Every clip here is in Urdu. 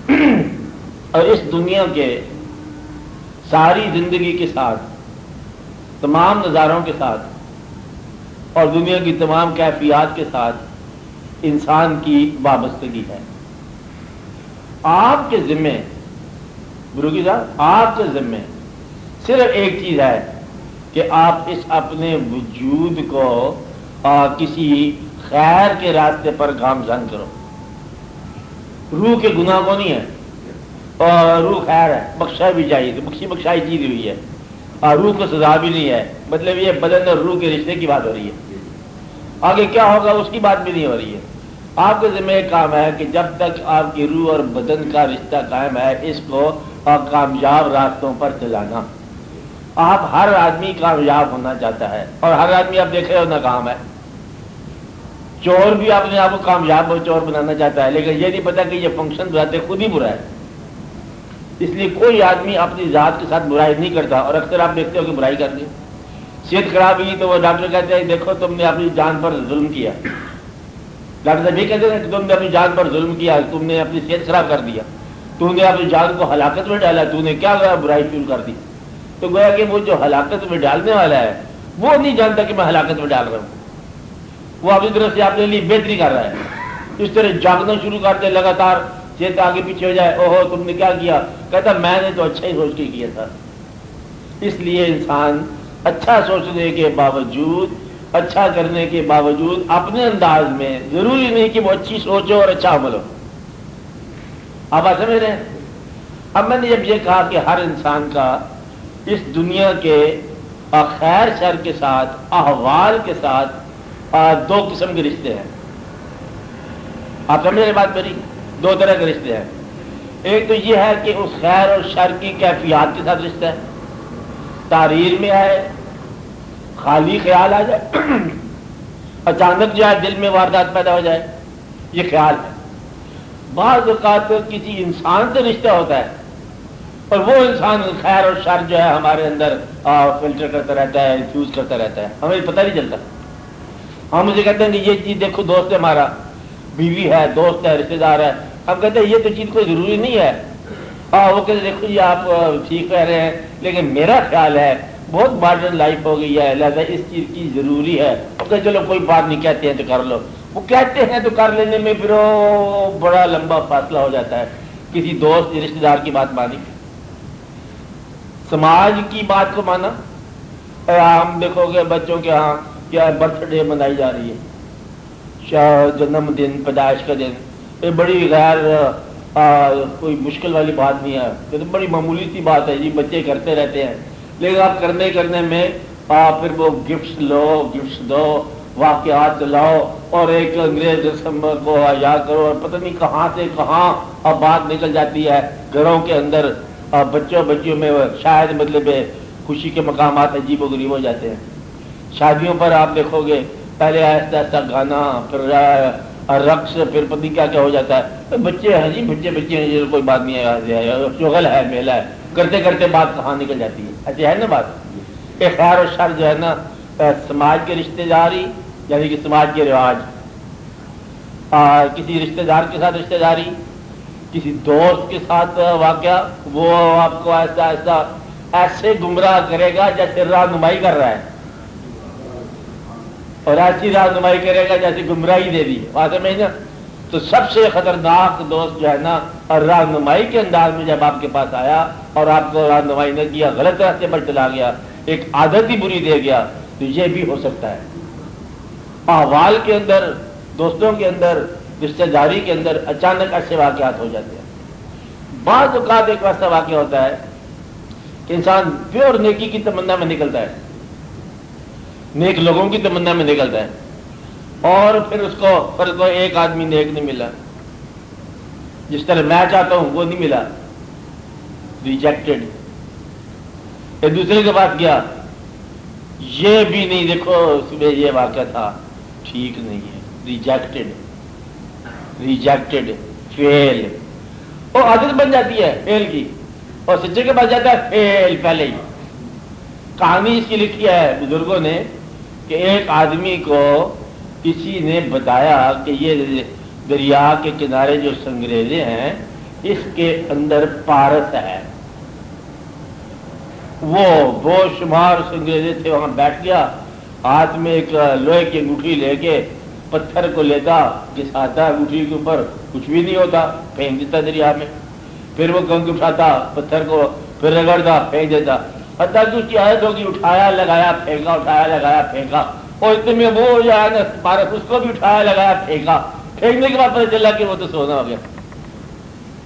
اور اس دنیا کے ساری زندگی کے ساتھ، تمام نظاروں کے ساتھ اور دنیا کی تمام کیفیات کے ساتھ انسان کی وابستگی ہے۔ آپ کے ذمے بروکی صاحب، آپ کے ذمے صرف ایک چیز ہے کہ آپ اس اپنے وجود کو کسی خیر کے راستے پر گامزن کرو۔ روح کے گناہ کو نہیں ہے، اور روح خیر ہے، بخشا بھی چاہیے، تو بخشائی چیز ہوئی ہے، اور روح کو سزا بھی نہیں ہے، مطلب یہ بدن اور روح کے رشتے کی بات ہو رہی ہے۔ آگے کیا ہوگا اس کی بات بھی نہیں ہو رہی ہے۔ آپ کے ذمہ ایک کام ہے کہ جب تک آپ کی روح اور بدن کا رشتہ قائم ہے، اس کو کامیاب راستوں پر چلانا۔ آپ ہر آدمی کامیاب ہونا چاہتا ہے، اور ہر آدمی آپ دیکھ رہے ہو ناکام ہے۔ چور بھی اپنے آپ کو کامیاب اور چور بنانا چاہتا ہے، لیکن یہ نہیں پتا کہ یہ فنکشن بناتے خود ہی برا ہے۔ اس لیے کوئی آدمی اپنی ذات کے ساتھ برائی نہیں کرتا، اور اکثر آپ دیکھتے ہو کہ برائی کر دی، صحت خراب ہوئی تو وہ ڈاکٹر کہتے ہیں دیکھو تم نے اپنی جان پر ظلم کیا۔ ڈاکٹر صاحب یہ کہتے ہیں کہ تم نے اپنی جان پر ظلم کیا، تم نے اپنی صحت خراب کر دیا، تم نے اپنی جان کو ہلاکت میں ڈالا، تم نے کیا گویا برائی شروع کر دی۔ تو گویا کہ وہ جو ہلاکت میں ڈالنے والا ہے وہ نہیں جانتا کہ میں ہلاکت میں ڈال رہا ہوں، وہ اپنی طرف سے اپنے لیے بہتری کر رہا ہے۔ اس طرح جاگنا شروع کر دے، لگاتار صحت آگے پیچھے ہو جائے، اوہو تم نے کیا کیا، کہتا میں نے تو اچھا ہی سوچ کے کیا تھا۔ اس لیے انسان اچھا سوچنے کے باوجود، اچھا کرنے کے باوجود اپنے انداز میں، ضروری نہیں کہ وہ اچھی سوچو اور اچھا عمل ہو۔ آپ بات سمجھ رہے ہیں؟ اب میں نے جب یہ کہا کہ ہر انسان کا اس دنیا کے خیر شر کے ساتھ، احوال کے ساتھ دو قسم کے رشتے ہیں۔ آپ سمجھ رہے بات میری؟ دو طرح کے رشتے ہیں۔ ایک تو یہ ہے کہ اس خیر اور شر کی کیفیات کے ساتھ رشتہ ہے، تحریر میں آئے، خالی خیال آ جائے، اچانک جو ہے دل میں واردات پیدا ہو جائے، یہ خیال ہے۔ بعض اوقات کسی انسان سے رشتہ ہوتا ہے، اور وہ انسان خیر اور شر جو ہے ہمارے اندر فلٹر کرتا رہتا ہے، انفیوز کرتا رہتا ہے، ہمیں پتہ نہیں چلتا۔ ہم مجھے کہتے ہیں کہ یہ چیز دیکھو دوست ہے ہمارا، بیوی ہے، دوست ہے، رشتے دار ہے، ہم کہتے ہیں یہ تو چیز کوئی ضروری نہیں ہے۔ وہ کہتے ہیں دیکھو یہ آپ ٹھیک کہہ رہے ہیں، لیکن میرا خیال ہے بہت ماڈرن لائف ہو گئی ہے، لہذا اس چیز کی ضروری ہے۔ وہ کہتے چلو کوئی بات نہیں، کہتے ہیں تو کر لو۔ وہ کہتے ہیں تو کر لینے میں پھر بڑا لمبا فاصلہ ہو جاتا ہے۔ کسی دوست رشتے دار کی بات مانی، سماج کی بات کو مانا۔ ہم دیکھو گے بچوں کے ہاں کیا برتھ ڈے منائی جا رہی ہے، جنم دن، پیدائش کا دن، یہ بڑی غیر کوئی مشکل والی بات نہیں ہے، یہ تو بڑی معمولی سی بات ہے جی، بچے کرتے رہتے ہیں۔ لیکن آپ کرنے میں پھر وہ گفٹس لو، گفٹس دو، واقعات لاؤ، اور ایک انگریز رسم کو احیا کرو، اور پتہ نہیں کہاں سے کہاں بات نکل جاتی ہے گھروں کے اندر۔ بچیوں میں شاید مطلب خوشی کے مقامات عجیب و غریب ہو جاتے ہیں۔ شادیوں پر آپ دیکھو گے پہلے آہستہ آہستہ گانا، پھر رقص، پھر پتہ کیا کیا ہو جاتا ہے۔ بچے ہیں جی، بچے ہیں جی، کوئی بات نہیں ہے، شغل ہے، میلہ ہے، کرتے کرتے بات کہاں نکل جاتی ہے۔ اچھا ہے نا بات کہ خیر اور شر جو ہے نا سماج کے رشتے داری، یعنی کہ سماج کے رواج، کسی رشتہ دار کے ساتھ رشتہ داری، کسی دوست کے ساتھ واقعہ، وہ آپ کو آہستہ آہستہ ایسے گمراہ کرے گا جیسے رہنمائی کر رہا ہے، اور ایسی رہنمائی کرے گا جیسے گمراہی دے دی۔ بات میں نا، تو سب سے خطرناک دوست جو ہے نا رہنمائی کے انداز میں جب آپ کے پاس آیا اور آپ کو رہنمائی نہ کیا، غلط راستے پر چلا گیا، ایک عادت ہی بری دے گیا، تو یہ بھی ہو سکتا ہے۔ احوال کے اندر، دوستوں کے اندر، رشتہ داری کے اندر اچانک ایسے واقعات ہو جاتے ہیں۔ بعض اوقات ایک ایسا واقعہ ہوتا ہے کہ انسان پیور نیکی کی تمنا میں نکلتا ہے، نیک لوگوں کی تمنا میں نکلتا ہے، اور پھر اس کو ایک آدمی نیک نہیں ملا، جس طرح میں چاہتا ہوں وہ نہیں ملا، ریجیکٹڈ۔ ایک دوسرے کے پاس گیا، یہ بھی نہیں، دیکھو اس میں یہ واقعہ تھا، ٹھیک نہیں ہے، ریجیکٹڈ، فیل۔ اور عادت بن جاتی ہے فیل کی، اور سچے کے پاس جاتا ہے فیل پہلے ہی۔ کہانی اس کی لکھی ہے بزرگوں نے کہ ایک آدمی کو کسی نے بتایا کہ یہ دریا کے کنارے جو سنگریزے ہیں، اس کے اندر پارس ہے. وہ بے شمار انگریزی تھے، وہاں بیٹھ گیا، ہاتھ میں ایک لوہے کی انگوٹھی لے کے پتھر کو لیتا، گھساتا انگوٹھی کے اوپر، کچھ بھی نہیں ہوتا، پھینک دیتا دریا میں. پھر وہ کنک اٹھاتا پتھر کو، پھر رگڑتا، پھینک دیتا. حتیٰ کہ اس کی عادت ہوگی اٹھایا لگایا پھینکا، اٹھایا لگایا پھینکا، اور اتنے میں وہ ہو جائے نا پارس، اس کو بھی اٹھایا لگایا پھینکا. پھینکنے کے بعد پتہ چلا کہ وہ تو سونا ہو گیا.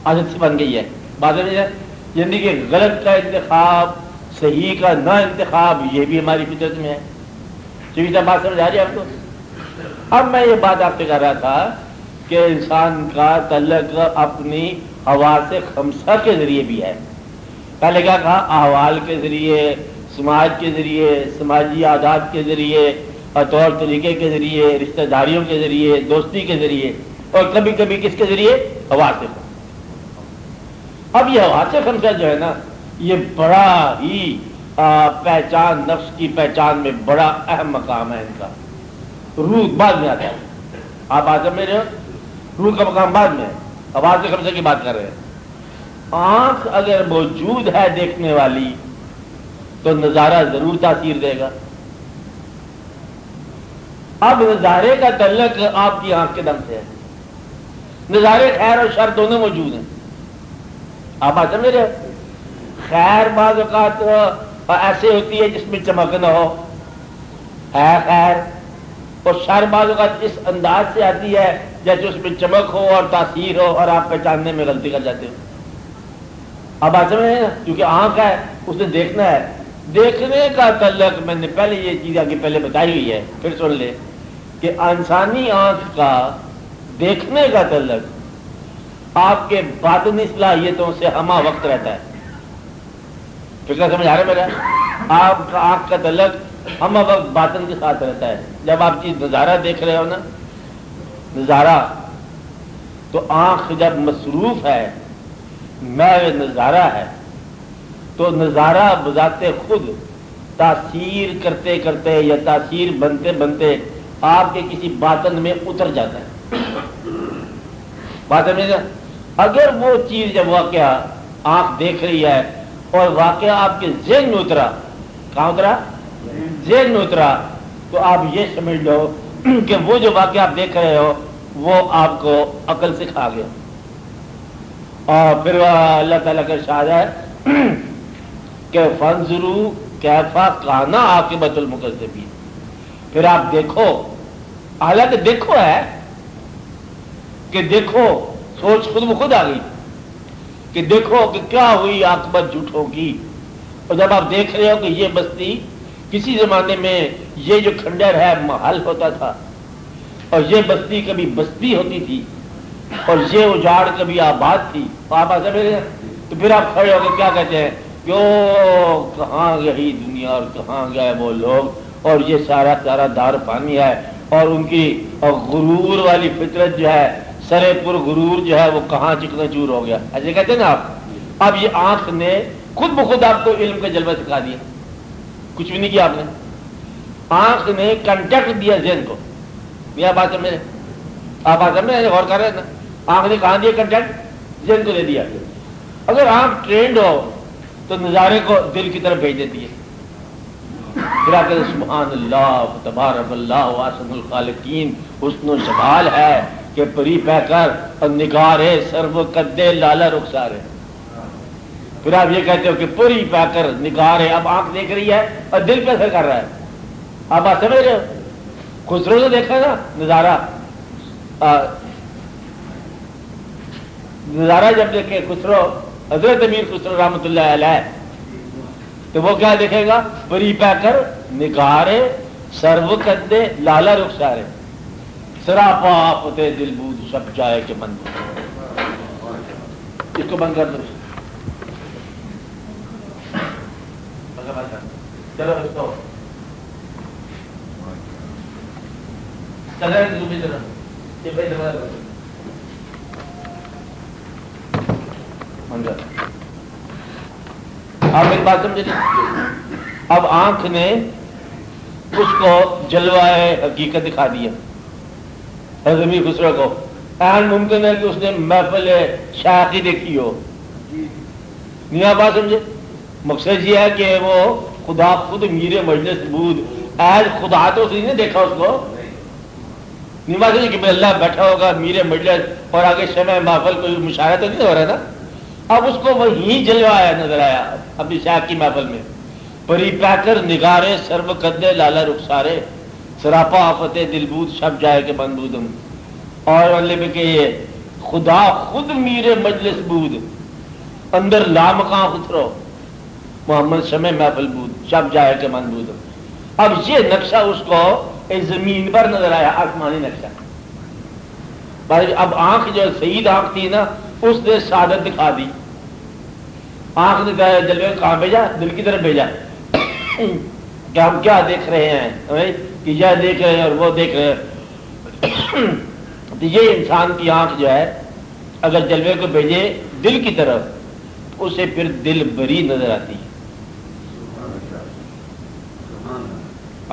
عادت سے بن گئی ہے. بات نہیں ہے یعنی کہ غلط کا انتخاب، صحیح کا نہ انتخاب، یہ بھی ہماری فطرت میں ہے. چیز بات سمجھ آ رہی ہے آپ کو؟ اب میں یہ بات آپ سے کر رہا تھا کہ انسان کا تعلق اپنی حواس خمسہ کے ذریعے بھی ہے. پہلے کیا کہا؟ احوال کے ذریعے، سماج کے ذریعے، سماجی عادات کے ذریعے، اور طور طریقے کے ذریعے، رشتہ داریوں کے ذریعے، دوستی کے ذریعے، اور کبھی کبھی کس کے ذریعے؟ حواس خمسہ. اب یہ حواس خمسہ جو ہے نا، یہ بڑا ہی پہچان، نفس کی پہچان میں بڑا اہم مقام ہے ان کا. روح بعد میں آتا ہے. آپ آج میرے روح کا مقام بعد میں ہے. حواس خمسہ کی بات کر رہے ہیں. آنکھ اگر موجود ہے دیکھنے والی تو نظارہ ضرور تاثیر دے گا. اب نظارے کا تعلق آپ کی آنکھ کے دم سے ہے. نظارے خیر اور شر دونوں موجود ہیں. آپ آج میرے خیر بعض اوقات ایسے ہوتی ہے جس میں چمک نہ ہو، ہے خیر، اور شر بعض اوقات اس انداز سے آتی ہے جیسے اس میں چمک ہو اور تاثیر ہو اور آپ پہچاننے میں غلطی کر جاتے ہو. اب آج سمجھے نا، کیونکہ آنکھ ہے اس نے دیکھنا ہے. دیکھنے کا تعلق میں نے پہلے یہ چیز آگے پہلے بتائی ہوئی ہے، پھر سن لے کہ انسانی آنکھ کا دیکھنے کا تعلق آپ کے باطنی صلاحیتوں سے ہمہ وقت رہتا ہے. فکر سمجھ آ رہا ہے میرا؟ آپ کا آنکھ کا تعلق ہمہ وقت باطن کے ساتھ رہتا ہے. جب آپ چیز نظارہ دیکھ رہے ہو نا، نظارہ، تو آنکھ جب مصروف ہے، میں نظارہ ہے، تو نظارہ بذات خود تاثیر کرتے کرتے یا تاثیر بنتے بنتے آپ کے کسی باطن میں اتر جاتا ہے. بات میں اگر وہ چیز جب واقعہ آنکھ دیکھ رہی ہے اور واقعہ آپ کے ذہن میں اترا، کہاں اترا؟ ذہن میں اترا، تو آپ یہ سمجھ لو کہ وہ جو واقعہ آپ دیکھ رہے ہو وہ آپ کو عقل سے کھا گیا. اور پھر اللہ تعالیٰ کا ارشاد ہے کہ فانظروا کیف کان عاقبۃ المکذبین. پھر آپ دیکھو، حالانکہ دیکھو ہے کہ دیکھو، سوچ خود بخود آ گئی کہ دیکھو کہ کیا ہوئی عاقبت جھوٹوں کی. اور جب آپ دیکھ رہے ہو کہ یہ بستی کسی زمانے میں یہ جو کھنڈر ہے محل ہوتا تھا، اور یہ بستی کبھی بستی ہوتی تھی، اور یہ اجاڑ کبھی آباد تھی، آپ تو پھر آپ کھڑے ہو کے کیا کہتے ہیں کہ او کہاں گئی دنیا اور کہاں گئے وہ لوگ، اور یہ سارا سارا دار پانی ہے، اور ان کی غرور والی فطرت جو ہے، سرے پر غرور جو ہے، وہ کہاں چکنا چور ہو گیا. ایسے کہتے ہیں نا آپ. اب یہ آنکھ نے خود بخود آپ کو علم کا جلوہ سکھا دیا، کچھ بھی نہیں کیا آپ نے. آنکھ نے کنٹیکٹ دیا ذہن کو. یہ بات ہے میرے، آپ بات میں غور کر رہے ہیں نا. آنکھ نے کہاں دیا کنٹیکٹ؟ ذہن کو دے دیا. اگر آنکھ ٹرینڈ ہو تو نظارے کو دل کی طرف بھیج دیتی ہے. پھر آپ کہتے ہیں سبحان اللہ تبارک اللہ احسن الخالقین، حسن و جمال ہے کہ پری پہ کر اور نگارے سرو قدے لالا رخسار ہے. پھر آپ یہ کہتے ہو کہ پوری پہ کر نگارے، اب آنکھ دیکھ رہی ہے اور دل پہ اثر کر رہا ہے. آپ بات سمجھ رہے ہو؟ خسرو سے دیکھا نا نظارہ، نظارہ جب دیکھے خسرو، حضرت امیر خسرو رحمۃ اللہ علیہ، تو وہ کیا دیکھے گا؟ پری پہ کر نگارے سرو قدے لالا رخسارے، سراپا فتح دل بود سب جائے کے من. اس کو بند کر دو. چلو اس کو آپ ایک بات سمجھے. اب آنکھ نے اس کو جلوہ حقیقت دکھا دیا حضرت امیر خسرو کو این ممکن ہے کہ اس نے محفل شیخ ہی دیکھی ہو، نہیں آپ بات سمجھے؟ مقصد یہ ہے کہ وہ خدا خود میر مجلس بود ایز خدا تو نہیں دیکھا اس کو، نہیں بات سمجھے کہ اللہ بیٹھا ہوگا میر مجلس اور آگے شمع محفل کوئی مشاہدہ تو نہیں ہو رہا نا. اب اس کو وہیں جلوہ آیا نظر آیا اپنی شیخ کی محفل میں، پری پیکر نگارے سرو قدے لالا رخسارے سراپا آفت دلبود شب جائے کے بندودم، اور اللہ کہ یہ خدا خود میر مجلس بود اندر لامکاں خطرو محمد شمع محفل بود شب جائے کے بندودم. اب یہ نقشہ اس کو اس زمین پر نظر آیا، آسمانی نقشہ. اب آنکھ جو سعید آنکھ تھی نا اس نے سعادت دکھا دی. آنکھ نے کہا جلوے کہاں بھیجا؟ دل کی طرف بھیجا کہ ہم کیا دیکھ رہے ہیں کہ یہ دیکھ رہے ہیں اور وہ دیکھ رہے ہیں. تو یہ انسان کی آنکھ جو ہے اگر جلوے کو بھیجے دل کی طرف اسے پھر دل بری نظر آتی ہے.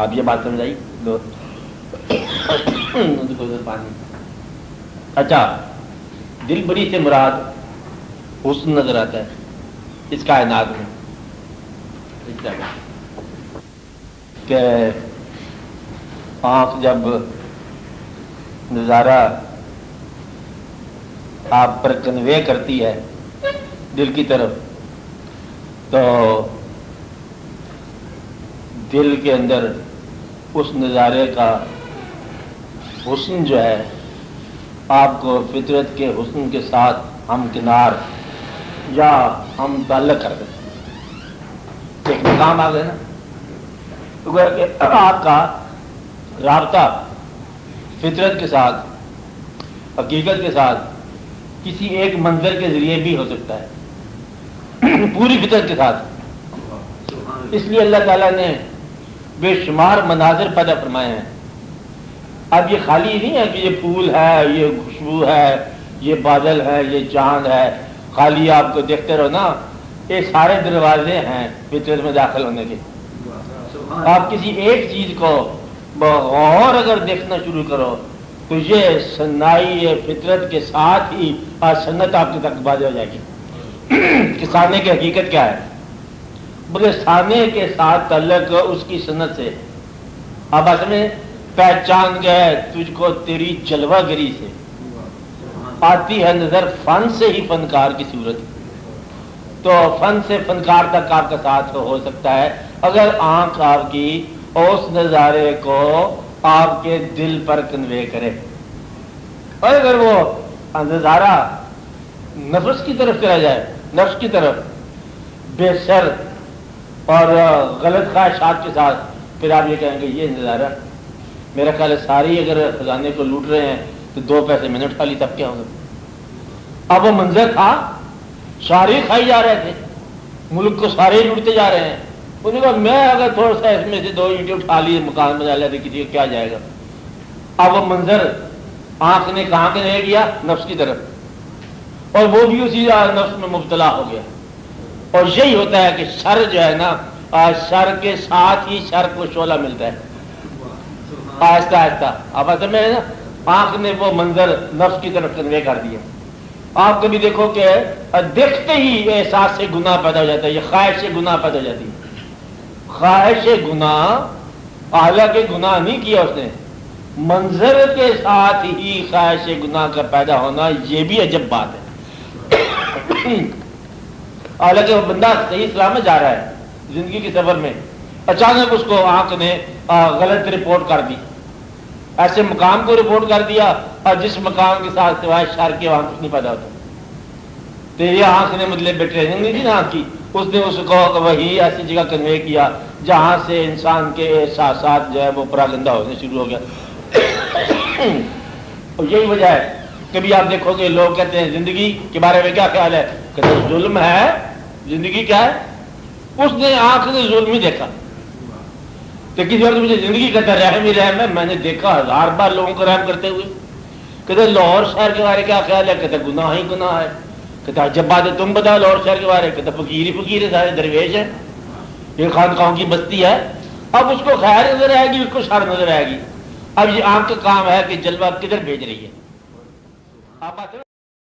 آپ یہ بات سمجھائی دو پانی. اچھا دل بری سے مراد حسن نظر آتا ہے اس کائنات میں کہ آنکھ جب نظارہ آپ پر کنوے کرتی ہے دل کی طرف تو دل کے اندر اس نظارے کا حسن جو ہے آپ کو فطرت کے حسن کے ساتھ ہم کنار یا ہم تعلق کر دیتے. ایک مقام آ گئے نا تو کہ آپ کا رابطہ فطرت کے ساتھ حقیقت کے ساتھ کسی ایک منظر کے ذریعے بھی ہو سکتا ہے پوری فطرت کے ساتھ. اس لیے اللہ تعالیٰ نے بے شمار مناظر پیدا فرمائے ہیں. اب یہ خالی نہیں ہے کہ یہ پھول ہے، یہ خوشبو ہے، یہ بادل ہے، یہ چاند ہے، خالی آپ کو دیکھتے رہو نا. یہ سارے دروازے ہیں فطرت میں داخل ہونے کے. آپ کسی ایک چیز کو بغور اگر دیکھنا شروع کرو تو یہ صنائی فطرت کے ساتھ ہی سنت آپ کے تک واضح ہو جائے گی کہ سانے کی حقیقت کیا ہے. بولے سانے کے ساتھ تعلق اس کی سنت سے. اب اصل میں پہچان گئے تجھ کو تیری جلوہ گری سے، آتی ہے نظر فن سے ہی فنکار کی صورت. تو فن سے فنکار تک آپ کا ساتھ ہو سکتا ہے اگر آنکھ آپ کی اس نظارے کو آپ کے دل پر کنوے کرے. اور اگر وہ نظارہ نفس کی طرف چلا جائے، نفس کی طرف بے سر اور غلط خواہشات کے ساتھ، پھر آپ یہ کہیں گے یہ نظارہ میرا خیال ہے ساری اگر خزانے کو لوٹ رہے ہیں تو 2 پیسے میں نے اٹھا لی تب کیا ہوگا. اب وہ منظر تھا سارے کھائی جا رہے تھے، ملک کو سارے لوٹتے جا رہے ہیں. انہوں نے کہا میں اگر تھوڑا سا اس میں سے 2 اینٹیں اٹھا لی مکان بنا لیا تو کسی کو کیا جائے گا. اب وہ منظر آنکھ نے کہاں کے لے گیا؟ نفس کی طرف، اور وہ بھی اسی نفس میں مبتلا ہو گیا. اور یہی ہوتا ہے کہ شر جو ہے نا شر کے ساتھ ہی شر کو شعلہ ملتا ہے آہستہ آہستہ. اب اصل میں نا آنکھ نے وہ منظر نفس کی طرف کنوے کر دیا. آپ کبھی دیکھو کہ دیکھتے ہی احساس سے گناہ پیدا ہو جاتا ہے، یہ خواہش سے گناہ پیدا ہو جاتی ہے. خواہش گناہ حالانکہ گناہ نہیں کیا اس نے، منظر کے ساتھ ہی خواہش گناہ کا پیدا ہونا یہ بھی عجب بات ہے. حالانکہ وہ بندہ صحیح سلامت جا رہا ہے زندگی کے سفر میں، اچانک اس کو آنکھ نے غلط رپورٹ کر دی، ایسے مقام کو رپورٹ کر دیا اور جس مقام کے ساتھ سوائے شر کے وہاں کچھ نہیں پیدا ہوتا. تو یہ آنکھ نے مطلب ٹریننگ نہیں دی نا آنکھ کی، اس نے اس کو وہی ایسی جگہ کنوے کیا جہاں سے انسان کے احساسات جو ہے وہ پراگندہ ہونے شروع ہو گیا. اور یہی وجہ ہے کبھی آپ دیکھو گے لوگ کہتے ہیں زندگی کے بارے میں کیا خیال ہے، کہتے ہیں ظلم ہے. زندگی کیا ہے؟ اس نے آنکھ نے ظلم ہی دیکھا. تو کسی وقت مجھے زندگی کہتا رحم ہی رحم ہے، میں نے دیکھا 1000 بار لوگوں کو رحم کرتے ہوئے. کہتے لاہور شہر کے بارے کیا خیال ہے، کہتے گناہ ہی گناہ ہے. کہتا جب بات ہے تم بتاؤ لاہور شہر کے بارے، کہتا فقیر ہی فقیر ہے، سارے درویش ہیں، یہ خانقاہوں کی بستی ہے. اب اس کو خیر نظر آئے گی، اس کو شر نظر آئے گی. اب یہ آنکھ کا کام ہے کہ جلوہ کدھر بھیج رہی ہے. آپ آتے